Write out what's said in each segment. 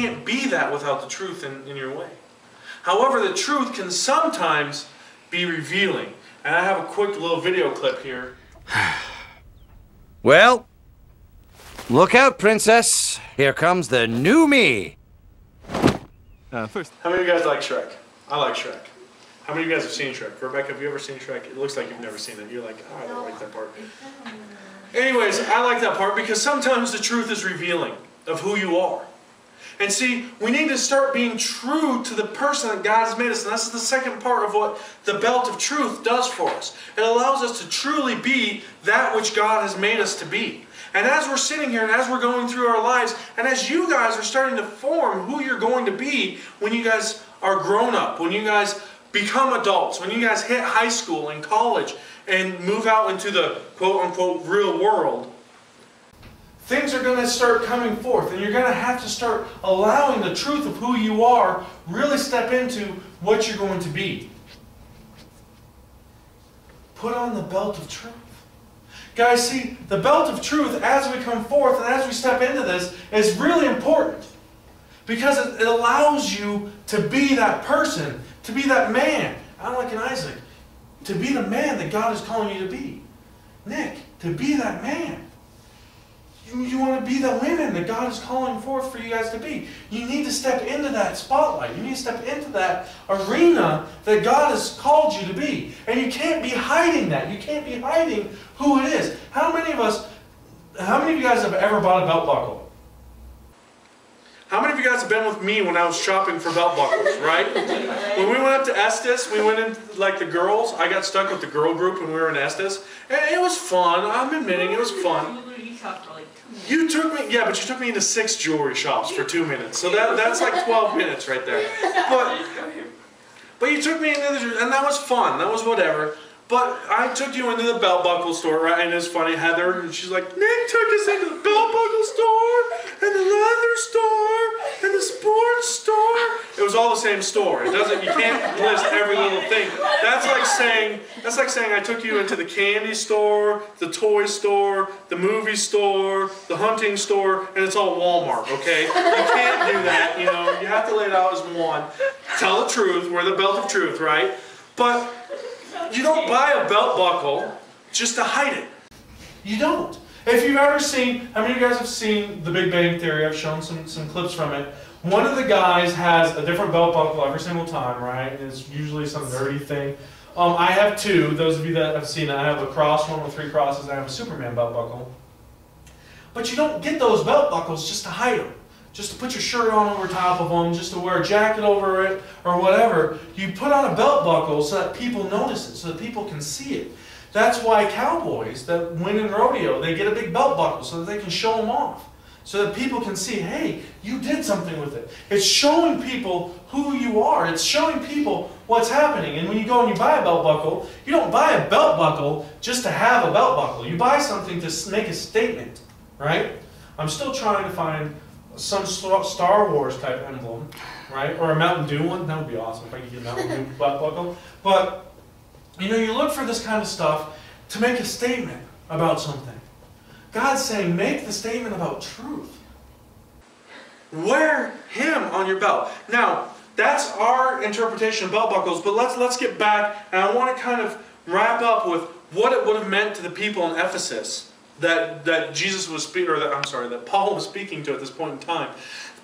can't be that without the truth in your way. However, the truth can sometimes be revealing. And I have a quick little video clip here. Well, look out, princess. Here comes the new me. First, how many of you guys like Shrek? I like Shrek. How many of you guys have seen Shrek? Rebecca, have you ever seen Shrek? It looks like you've never seen it. You're like, oh, I don't like that part. Anyways, I like that part because sometimes the truth is revealing of who you are. And see, we need to start being true to the person that God has made us. And that's the second part of what the belt of truth does for us. It allows us to truly be that which God has made us to be. And as we're sitting here and as we're going through our lives, and as you guys are starting to form who you're going to be when you guys are grown up, when you guys become adults, when you guys hit high school and college and move out into the quote-unquote real world, things are going to start coming forth, and you're going to have to start allowing the truth of who you are really step into what you're going to be. Put on the belt of truth. Guys, see, the belt of truth as we come forth and as we step into this is really important because it allows you to be that person, to be that man. Alec and Isaac, to be the man that God is calling you to be. Nick, to be that man. You want to be the women that God is calling forth for you guys to be. You need to step into that spotlight. You need to step into that arena that God has called you to be. And you can't be hiding that. You can't be hiding who it is. How many of you guys have ever bought a belt buckle? How many of you guys have been with me when I was shopping for belt buckles, right? When we went up to Estes, we went in like the girls. I got stuck with the girl group when we were in Estes. And it was fun. I'm admitting it was fun. You took me, yeah, but you took me into 6 jewelry shops for 2 minutes. So that's like 12 minutes right there. But you took me into the, and that was fun. That was whatever. But I took you into the belt buckle store, right? And it's funny, Heather, and she's like, Nick took us into the belt buckle store, and the leather store, and the sports store. It was all the same store. It doesn't, you can't list every little thing. That's like saying I took you into the candy store, the toy store, the movie store, the hunting store, and it's all Walmart, okay? You can't do that, you know. You have to lay it out as one. Tell the truth. We're the belt of truth, right? But you don't buy a belt buckle just to hide it. You don't. If you've ever seen, how many of you guys have seen The Big Bang Theory? I've shown some clips from it. One of the guys has a different belt buckle every single time, right? It's usually some nerdy thing. I have 2. Those of you that have seen it, I have a cross one with 3 crosses. I have a Superman belt buckle. But you don't get those belt buckles just to hide them. Just to put your shirt on over top of them, just to wear a jacket over it, or whatever. You put on a belt buckle so that people notice it, so that people can see it. That's why cowboys that win in rodeo, they get a big belt buckle so that they can show them off. So that people can see, hey, you did something with it. It's showing people who you are. It's showing people what's happening. And when you go and you buy a belt buckle, you don't buy a belt buckle just to have a belt buckle. You buy something to make a statement, right? I'm still trying to find some Star Wars type emblem, right? Or a Mountain Dew one. That would be awesome if I could get a Mountain Dew belt buckle. But, you know, you look for this kind of stuff to make a statement about something. God's saying, make the statement about truth. Wear Him on your belt. Now, that's our interpretation of belt buckles, but let's get back, and I want to kind of wrap up with what it would have meant to the people in Ephesus that Jesus was speaking, or that Paul was speaking to at this point in time.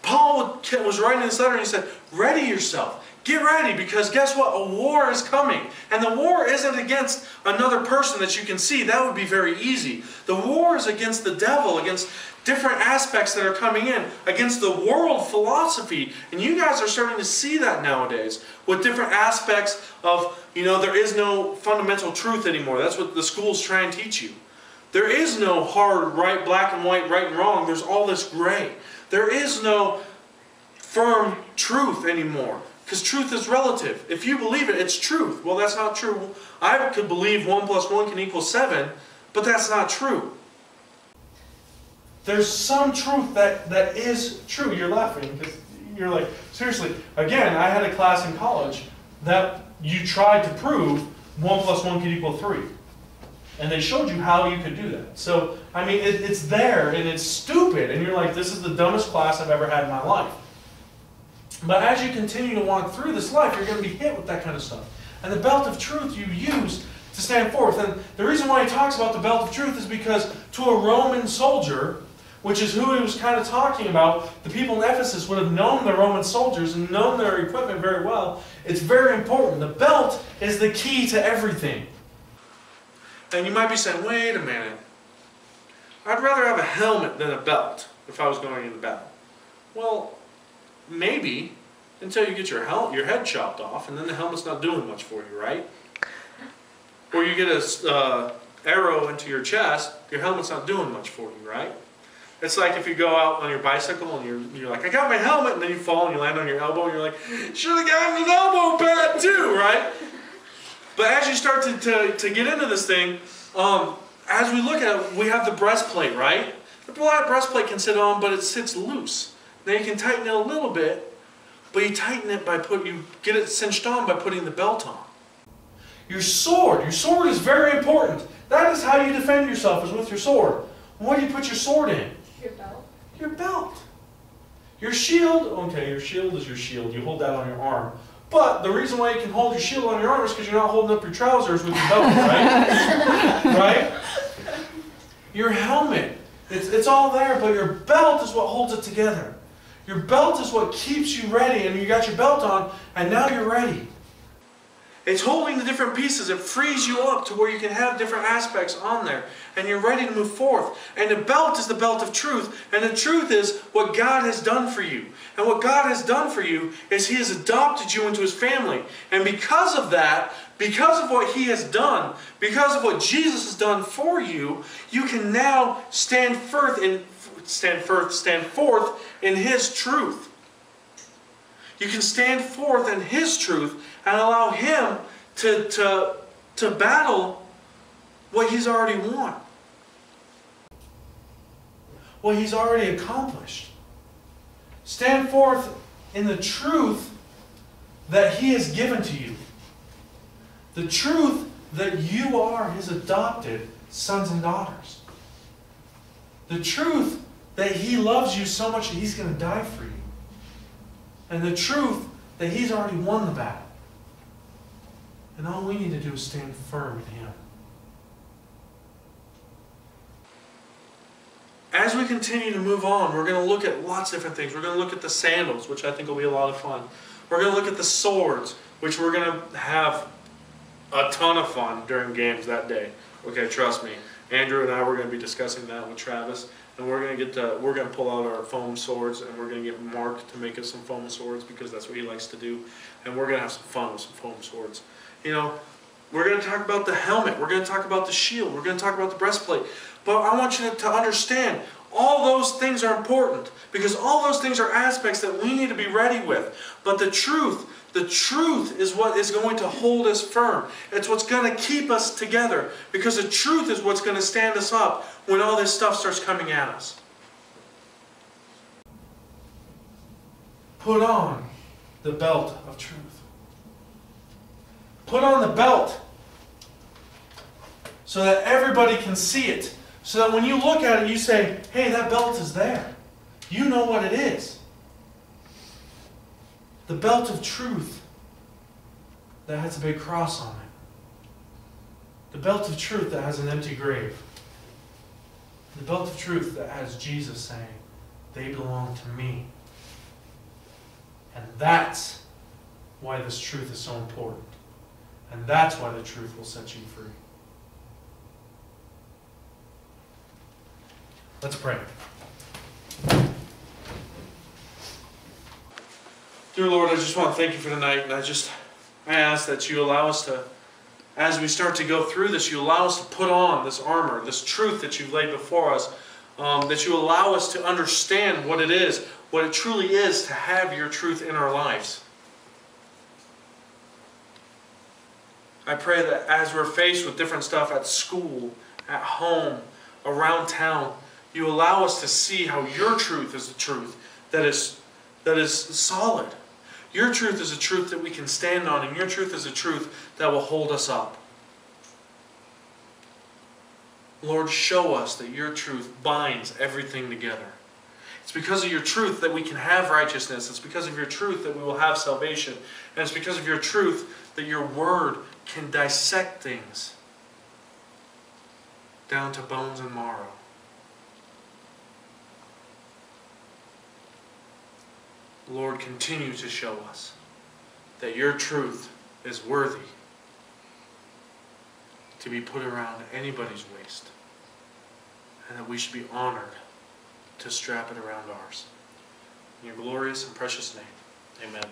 Paul was writing this letter and he said, ready yourself. Get ready, because guess what? A war is coming. And the war isn't against another person that you can see. That would be very easy. The war is against the devil, against different aspects that are coming in, against the world philosophy. And you guys are starting to see that nowadays with different aspects of, you know, there is no fundamental truth anymore. That's what the schools try and teach you. There is no hard, right, black and white, right and wrong. There's all this gray. There is no firm truth anymore. Because truth is relative. If you believe it, it's truth. Well, that's not true. I could believe 1 + 1 can equal 7, but that's not true. There's some truth that is true. You're laughing because you're like, seriously. Again, I had a class in college that you tried to prove 1 + 1 could equal 3. And they showed you how you could do that. So, I mean, it's there, and it's stupid. And you're like, this is the dumbest class I've ever had in my life. But as you continue to walk through this life, you're going to be hit with that kind of stuff. And the belt of truth you use to stand forth. And the reason why he talks about the belt of truth is because to a Roman soldier, which is who he was kind of talking about, the people in Ephesus would have known the Roman soldiers and known their equipment very well. It's very important. The belt is the key to everything. And you might be saying, wait a minute. I'd rather have a helmet than a belt if I was going into battle. Well, maybe until you get your head chopped off, and then the helmet's not doing much for you, right? Or you get a arrow into your chest, your helmet's not doing much for you, right? It's like if you go out on your bicycle and you're like, I got my helmet, and then you fall and you land on your elbow and you're like, should have gotten an elbow pad too, right? But as you start to get into this thing, as we look at it, we have the breastplate, right? The breastplate can sit on, but it sits loose. Now you can tighten it a little bit, but you tighten it you get it cinched on by putting the belt on. Your sword is very important. That is how you defend yourself, is with your sword. What do you put your sword in? Your belt. Your belt. Your shield, okay, your shield is your shield. You hold that on your arm. But the reason why you can hold your shield on your arm is because you're not holding up your trousers with your belt, right? Right? Your helmet, it's all there, but your belt is what holds it together. Your belt is what keeps you ready, and you got your belt on, and now you're ready. It's holding the different pieces. It frees you up to where you can have different aspects on there, and you're ready to move forth. And the belt is the belt of truth, and the truth is what God has done for you. And what God has done for you is He has adopted you into His family. And because of that, because of what He has done, because of what Jesus has done for you, you can now stand forth in His truth. You can stand forth in His truth and allow Him to battle what He's already won. What He's already accomplished. Stand forth in the truth that He has given to you. The truth that you are His adopted sons and daughters. The truth that He loves you so much that He's going to die for you. And the truth that He's already won the battle. And all we need to do is stand firm in Him. As we continue to move on, we're going to look at lots of different things. We're going to look at the sandals, which I think will be a lot of fun. We're going to look at the swords, which we're going to have a ton of fun during games that day. Okay, trust me. Andrew and I were going to be discussing that with Travis. And we're going to pull out our foam swords, and we're going to get Mark to make us some foam swords because that's what he likes to do. And we're going to have some fun with some foam swords. You know, we're going to talk about the helmet. We're going to talk about the shield. We're going to talk about the breastplate. But I want you to understand, all those things are important because all those things are aspects that we need to be ready with. But the truth is what is going to hold us firm. It's what's going to keep us together because the truth is what's going to stand us up when all this stuff starts coming at us. Put on the belt of truth. Put on the belt so that everybody can see it. So that when you look at it, you say, hey, that belt is there. You know what it is. The belt of truth that has a big cross on it. The belt of truth that has an empty grave. The belt of truth that has Jesus saying, they belong to me. And that's why this truth is so important. And that's why the truth will set you free. Let's pray. Dear Lord, I just want to thank you for tonight, and I ask that you allow us to, as we start to go through this, you allow us to put on this armor, this truth that you've laid before us, that you allow us to understand what it is, what it truly is to have your truth in our lives. I pray that as we're faced with different stuff at school, at home, around town, you allow us to see how your truth is the truth that is solid. Your truth is a truth that we can stand on, and your truth is a truth that will hold us up. Lord, show us that your truth binds everything together. It's because of your truth that we can have righteousness. It's because of your truth that we will have salvation. And it's because of your truth that your word can dissect things down to bones and marrow. Lord, continue to show us that your truth is worthy to be put around anybody's waist, and that we should be honored to strap it around ours. In your glorious and precious name, amen.